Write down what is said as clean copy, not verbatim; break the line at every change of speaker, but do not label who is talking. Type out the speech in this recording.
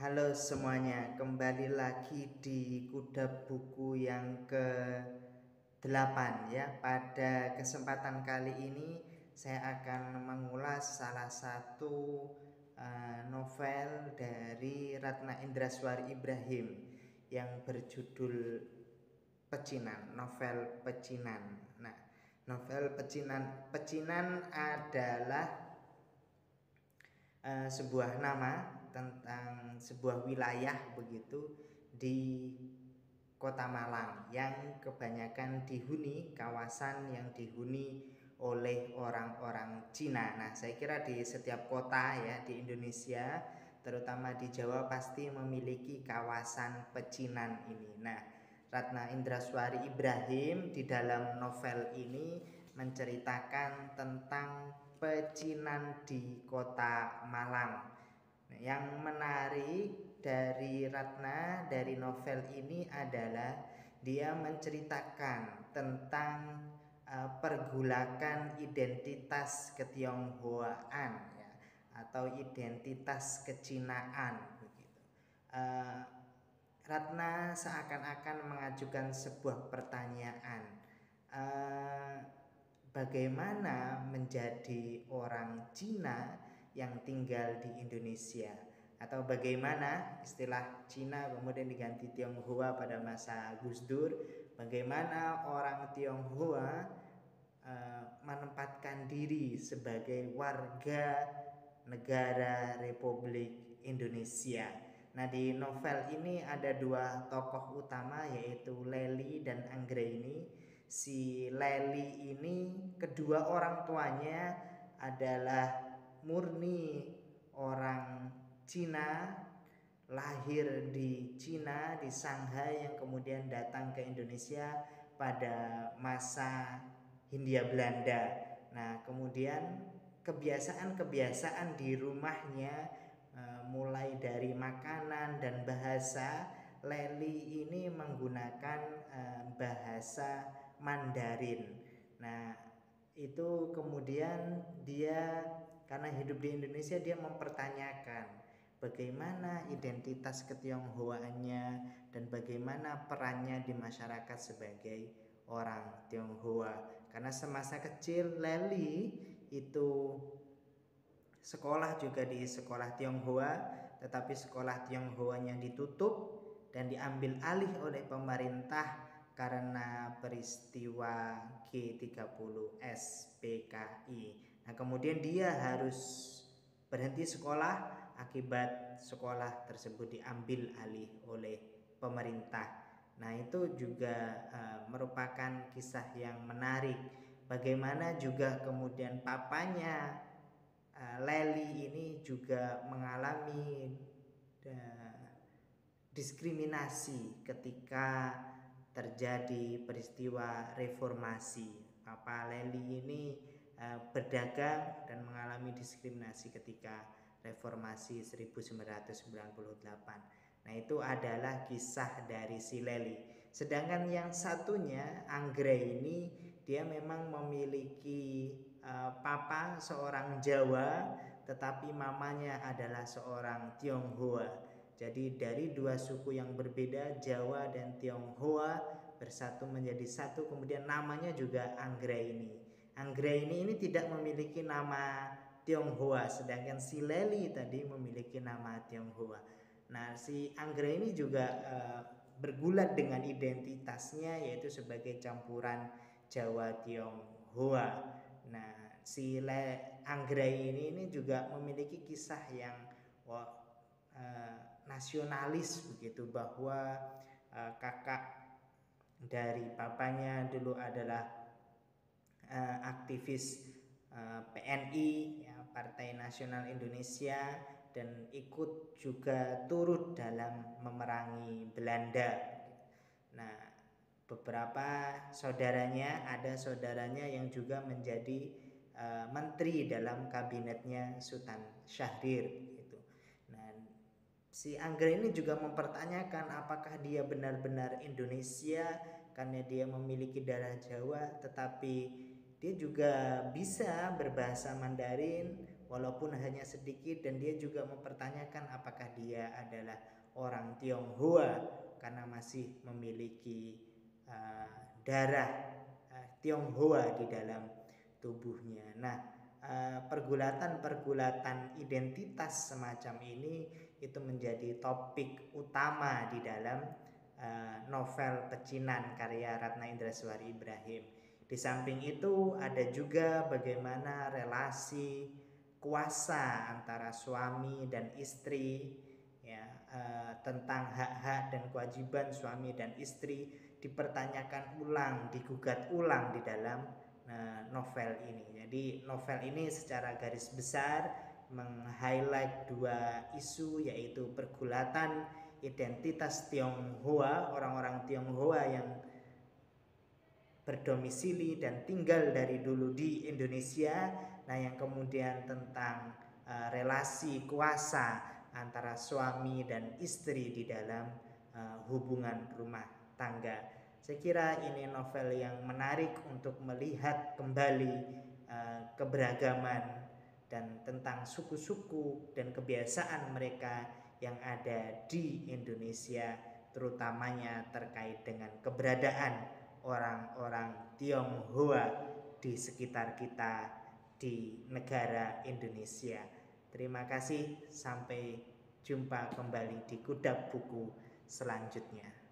Halo semuanya, kembali lagi di Kudap Buku yang ke-8 ya. Pada kesempatan kali ini saya akan mengulas salah satu novel dari Ratna Indraswari Ibrahim yang berjudul Pecinan, novel Pecinan. Nah, novel Pecinan adalah sebuah nama tentang sebuah wilayah begitu di Kota Malang yang kebanyakan dihuni, kawasan yang dihuni oleh orang-orang Cina. Nah, saya kira di setiap kota ya di Indonesia, terutama di Jawa pasti memiliki kawasan pecinan ini. Nah, Ratna Indraswari Ibrahim di dalam novel ini menceritakan tentang pecinan di Kota Malang. Nah, yang menarik dari Ratna dari novel ini adalah dia menceritakan tentang pergulakan identitas ketionghoaan ya, atau identitas kecinaan begitu. Ratna seakan-akan mengajukan sebuah pertanyaan, bagaimana menjadi orang Cina yang tinggal di Indonesia, atau bagaimana istilah Cina kemudian diganti Tionghoa pada masa Gus Dur, bagaimana orang Tionghoa menempatkan diri sebagai warga negara Republik Indonesia. Nah, di novel ini ada dua tokoh utama yaitu Leli dan Anggraini. Si Leli ini kedua orang tuanya adalah murni orang Cina, lahir di Cina di Shanghai yang kemudian datang ke Indonesia pada masa Hindia Belanda. Nah, kemudian kebiasaan-kebiasaan di rumahnya mulai dari makanan dan bahasa, Leli ini menggunakan bahasa Mandarin. Nah, itu kemudian dia karena hidup di Indonesia dia mempertanyakan bagaimana identitas ketionghoaannya dan bagaimana perannya di masyarakat sebagai orang Tionghoa. Karena semasa kecil Leli itu sekolah juga di sekolah Tionghoa, tetapi sekolah Tionghoanya ditutup dan diambil alih oleh pemerintah karena peristiwa G30 SPKI. Nah, kemudian dia harus berhenti sekolah akibat sekolah tersebut diambil alih oleh pemerintah. Nah, itu juga merupakan kisah yang menarik. Bagaimana juga kemudian papanya Leli ini juga mengalami diskriminasi ketika terjadi peristiwa reformasi. Papa Leli ini berdagang dan mengalami diskriminasi ketika reformasi 1998. Nah, itu adalah kisah dari si Leli. Sedangkan yang satunya Anggrek ini dia memang memiliki papa seorang Jawa, tetapi mamanya adalah seorang Tionghoa. Jadi dari dua suku yang berbeda, Jawa dan Tionghoa bersatu menjadi satu, kemudian namanya juga Anggraini. Anggraini ini tidak memiliki nama Tionghoa, sedangkan si Leli tadi memiliki nama Tionghoa. Nah, si Anggraini juga bergulat dengan identitasnya yaitu sebagai campuran Jawa Tionghoa. Nah, si Anggraini ini juga memiliki kisah yang nasionalis begitu, bahwa kakak dari papanya dulu adalah aktivis PNI ya, Partai Nasional Indonesia, dan ikut juga turut dalam memerangi Belanda. Nah, beberapa ada saudaranya yang juga menjadi menteri dalam kabinetnya Sultan Syahrir gitu. Nah, si Anggrek ini juga mempertanyakan apakah dia benar-benar Indonesia karena dia memiliki darah Jawa, tetapi dia juga bisa berbahasa Mandarin walaupun hanya sedikit, dan dia juga mempertanyakan apakah dia dia adalah orang Tionghoa karena masih memiliki darah Tionghoa di dalam tubuhnya. Nah, pergulatan-pergulatan identitas semacam ini itu menjadi topik utama di dalam novel Pecinan karya Ratna Indraswari Ibrahim. Di samping itu ada juga bagaimana relasi kuasa antara suami dan istri, ya, tentang hak-hak dan kewajiban suami dan istri dipertanyakan ulang, digugat ulang di dalam novel ini. Jadi novel ini secara garis besar meng-highlight dua isu, yaitu pergulatan identitas Tionghoa, orang-orang Tionghoa yang berdomisili dan tinggal dari dulu di Indonesia. Nah, yang kemudian tentang relasi kuasa antara suami dan istri di dalam hubungan rumah tangga. Saya kira ini novel yang menarik untuk melihat kembali keberagaman dan tentang suku-suku dan kebiasaan mereka yang ada di Indonesia, terutamanya terkait dengan keberadaan orang-orang Tionghoa di sekitar kita di negara Indonesia. Terima kasih, sampai jumpa kembali di Kudap Buku selanjutnya.